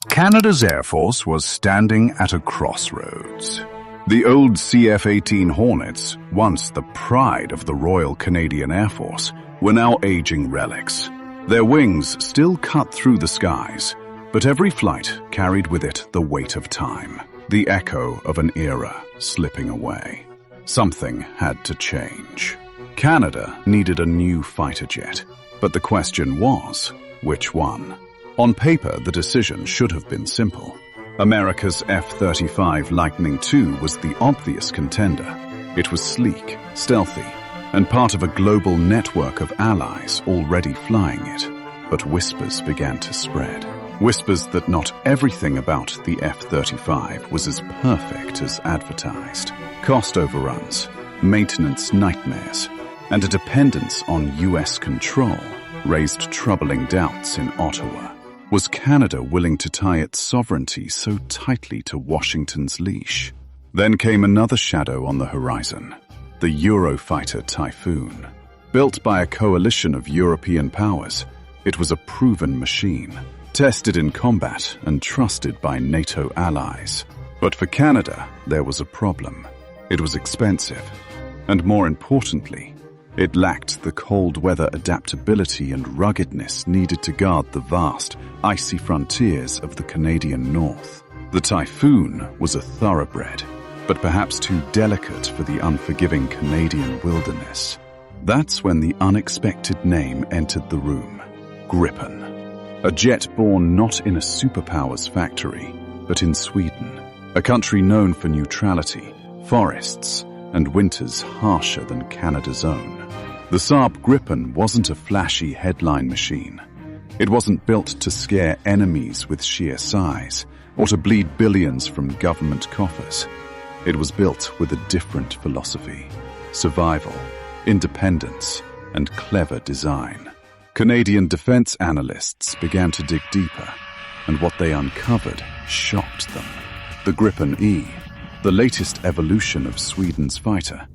Canada's Air Force was standing at a crossroads. The old CF-18 Hornets, once the pride of the Royal Canadian Air Force, were now aging relics. Their wings still cut through the skies, but every flight carried with it the weight of time, the echo of an era slipping away. Something had to change. Canada needed a new fighter jet, but the question was, which one? On paper, the decision should have been simple. America's F-35 Lightning II was the obvious contender. It was sleek, stealthy, and part of a global network of allies already flying it. But whispers began to spread. Whispers that not everything about the F-35 was as perfect as advertised. Cost overruns, maintenance nightmares, and a dependence on US control raised troubling doubts in Ottawa. Was Canada willing to tie its sovereignty so tightly to Washington's leash? Then came another shadow on the horizon, the Eurofighter Typhoon. Built by a coalition of European powers, it was a proven machine, tested in combat and trusted by NATO allies. But for Canada, there was a problem. It was expensive, and more importantly, it lacked the cold weather adaptability and ruggedness needed to guard the vast, icy frontiers of the Canadian North. The Typhoon was a thoroughbred, but perhaps too delicate for the unforgiving Canadian wilderness. That's when the unexpected name entered the room: Gripen. A jet born not in a Superpowers factory, but in Sweden, a country known for neutrality, forests, and winters harsher than Canada's own. The Saab Gripen wasn't a flashy headline machine. It wasn't built to scare enemies with sheer size, or to bleed billions from government coffers. It was built with a different philosophy: survival, independence, and clever design. Canadian defense analysts began to dig deeper, and what they uncovered shocked them. The Gripen E, the latest evolution of Sweden's fighter,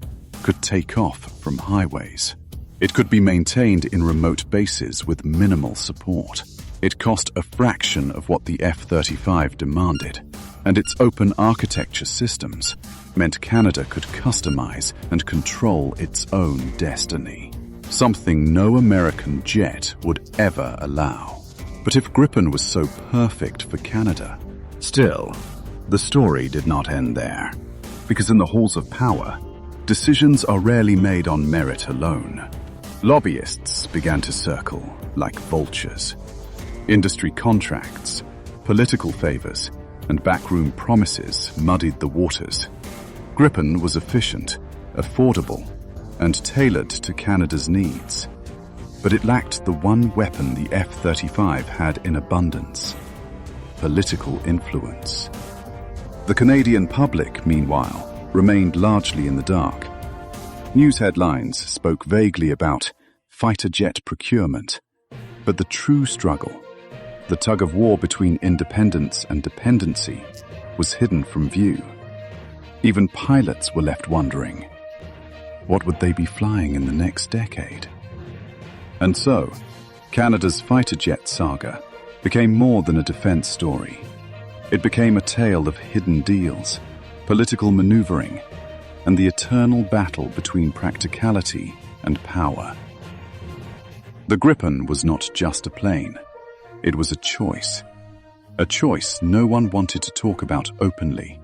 could take off from highways. It could be maintained in remote bases with minimal support. It cost a fraction of what the F-35 demanded, and its open architecture systems meant Canada could customize and control its own destiny, something no American jet would ever allow. But if Gripen was so perfect for Canada, still, the story did not end there, because in the halls of power, decisions are rarely made on merit alone. Lobbyists began to circle like vultures. Industry contracts, political favors, and backroom promises muddied the waters. Gripen was efficient, affordable, and tailored to Canada's needs. But it lacked the one weapon the F-35 had in abundance: political influence. The Canadian public, meanwhile, remained largely in the dark. News headlines spoke vaguely about fighter jet procurement, but the true struggle, the tug-of-war between independence and dependency, was hidden from view. Even pilots were left wondering, what would they be flying in the next decade? And so, Canada's fighter jet saga became more than a defense story. It became a tale of hidden deals, political maneuvering, and the eternal battle between practicality and power. The Gripen was not just a plane. It was a choice no one wanted to talk about openly.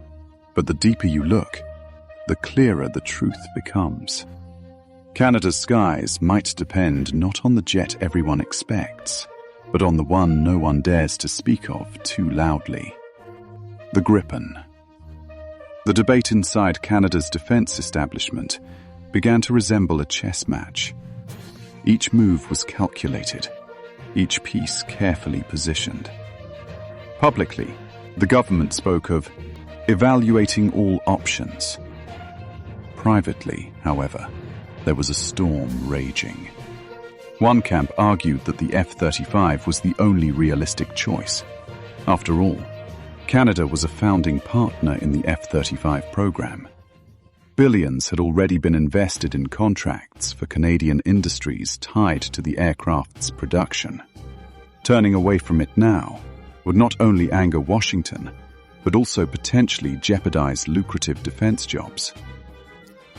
But the deeper you look, the clearer the truth becomes. Canada's skies might depend not on the jet everyone expects, but on the one no one dares to speak of too loudly: the Gripen. The debate inside Canada's defense establishment began to resemble a chess match. Each move was calculated, each piece carefully positioned. Publicly, the government spoke of evaluating all options. Privately, however, there was a storm raging. One camp argued that the F-35 was the only realistic choice. After all, Canada was a founding partner in the F-35 program. Billions had already been invested in contracts for Canadian industries tied to the aircraft's production. Turning away from it now would not only anger Washington, but also potentially jeopardize lucrative defense jobs.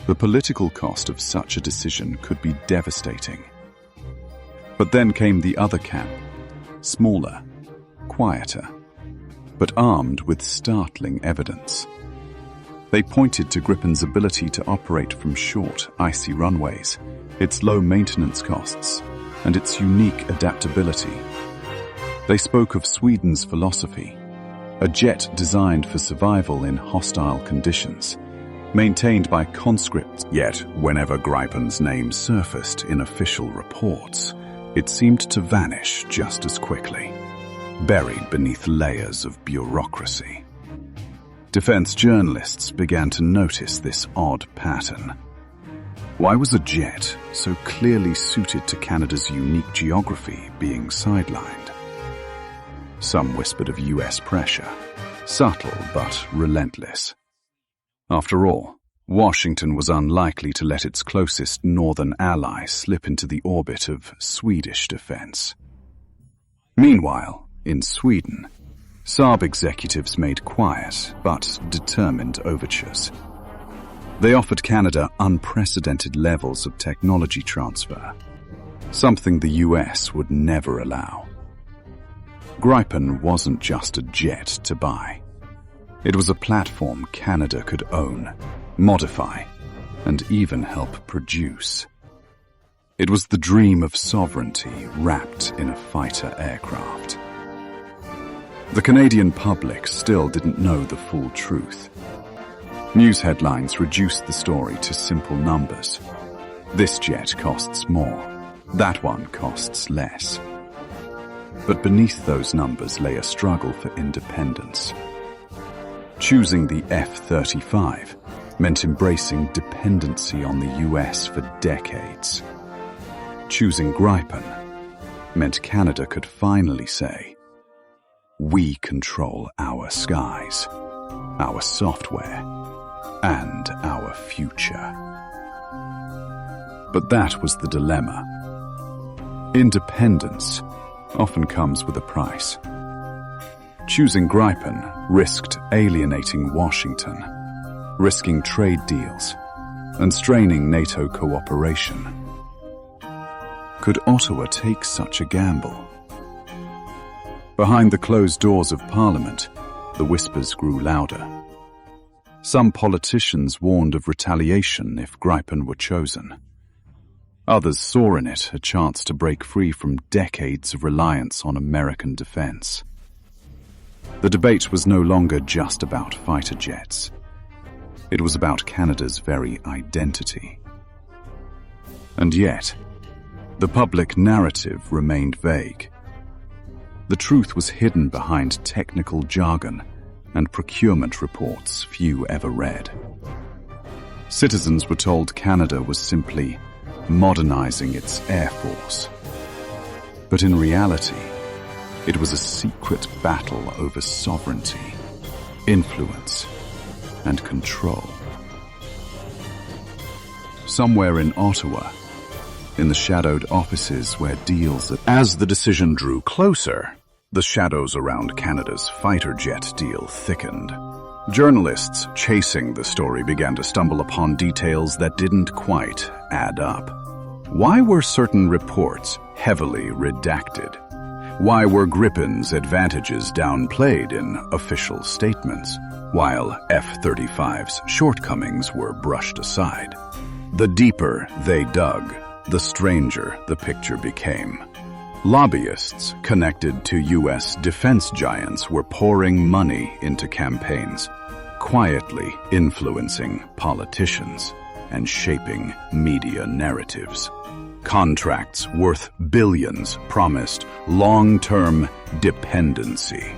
The political cost of such a decision could be devastating. But then came the other camp, smaller, quieter, but armed with startling evidence. They pointed to Gripen's ability to operate from short, icy runways, its low maintenance costs, and its unique adaptability. They spoke of Sweden's philosophy, a jet designed for survival in hostile conditions, maintained by conscripts. Yet, whenever Gripen's name surfaced in official reports, it seemed to vanish just as quickly, buried beneath layers of bureaucracy. Defense journalists began to notice this odd pattern. Why was a jet so clearly suited to Canada's unique geography being sidelined? Some whispered of US pressure, subtle but relentless. After all, Washington was unlikely to let its closest northern ally slip into the orbit of Swedish defense. Meanwhile, in Sweden, Saab executives made quiet but determined overtures. They offered Canada unprecedented levels of technology transfer, something the US would never allow. Gripen wasn't just a jet to buy. It was a platform Canada could own, modify, and even help produce. It was the dream of sovereignty wrapped in a fighter aircraft. The Canadian public still didn't know the full truth. News headlines reduced the story to simple numbers. This jet costs more. That one costs less. But beneath those numbers lay a struggle for independence. Choosing the F-35 meant embracing dependency on the US for decades. Choosing Gripen meant Canada could finally say, "We control our skies, our software, and our future." But that was the dilemma. Independence often comes with a price. Choosing Gripen risked alienating Washington, risking trade deals, and straining NATO cooperation. Could Ottawa take such a gamble? Behind the closed doors of Parliament, the whispers grew louder. Some politicians warned of retaliation if Gripen were chosen. Others saw in it a chance to break free from decades of reliance on American defense. The debate was no longer just about fighter jets. It was about Canada's very identity. And yet, the public narrative remained vague. The truth was hidden behind technical jargon and procurement reports few ever read. Citizens were told Canada was simply modernizing its air force. But in reality, it was a secret battle over sovereignty, influence, and control. Somewhere in Ottawa, in the shadowed offices where deals... As the decision drew closer, the shadows around Canada's fighter jet deal thickened. Journalists chasing the story began to stumble upon details that didn't quite add up. Why were certain reports heavily redacted? Why were Gripen's advantages downplayed in official statements, while F-35's shortcomings were brushed aside? The deeper they dug, the stranger the picture became. Lobbyists connected to U.S. defense giants were pouring money into campaigns, quietly influencing politicians and shaping media narratives. Contracts worth billions promised long-term dependency.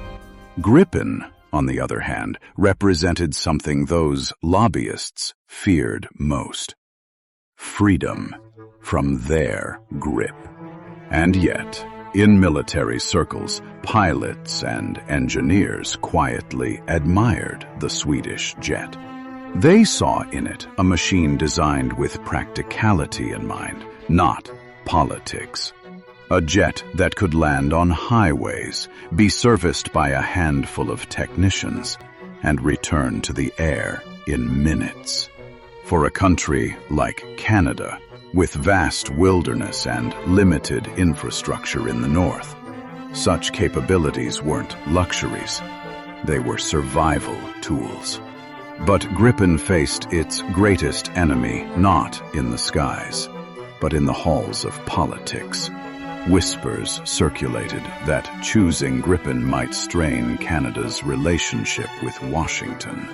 Gripen, on the other hand, represented something those lobbyists feared most: freedom from their grip. And yet, in military circles, pilots and engineers quietly admired the Swedish jet. They saw in it a machine designed with practicality in mind, not politics. A jet that could land on highways, be serviced by a handful of technicians, and return to the air in minutes. For a country like Canada, with vast wilderness and limited infrastructure in the north, such capabilities weren't luxuries. They were survival tools. But Gripen faced its greatest enemy not in the skies, but in the halls of politics. Whispers circulated that choosing Gripen might strain Canada's relationship with Washington.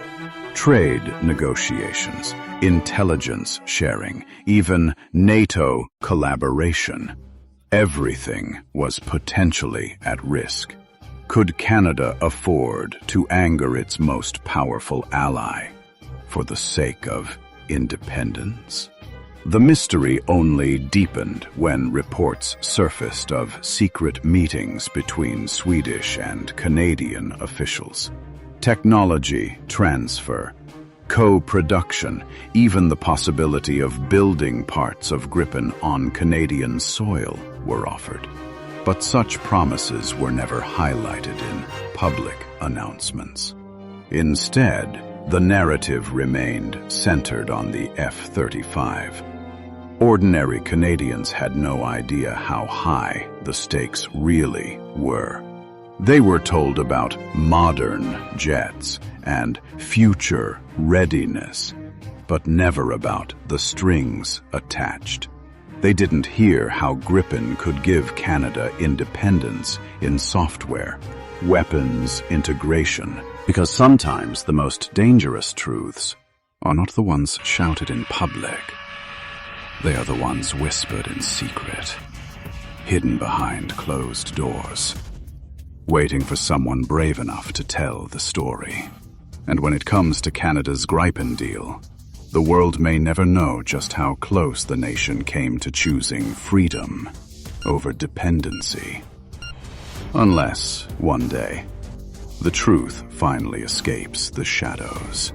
Trade negotiations, intelligence sharing, even NATO collaboration. Everything was potentially at risk. Could Canada afford to anger its most powerful ally for the sake of independence? The mystery only deepened when reports surfaced of secret meetings between Swedish and Canadian officials. Technology transfer, co-production, even the possibility of building parts of Gripen on Canadian soil were offered. But such promises were never highlighted in public announcements. Instead, the narrative remained centered on the F-35. Ordinary Canadians had no idea how high the stakes really were. They were told about modern jets and future readiness, but never about the strings attached. They didn't hear how Gripen could give Canada independence in software, weapons integration, because sometimes the most dangerous truths are not the ones shouted in public. They are the ones whispered in secret, hidden behind closed doors, waiting for someone brave enough to tell the story. And when it comes to Canada's Gripen deal, the world may never know just how close the nation came to choosing freedom over dependency. Unless, one day, the truth finally escapes the shadows.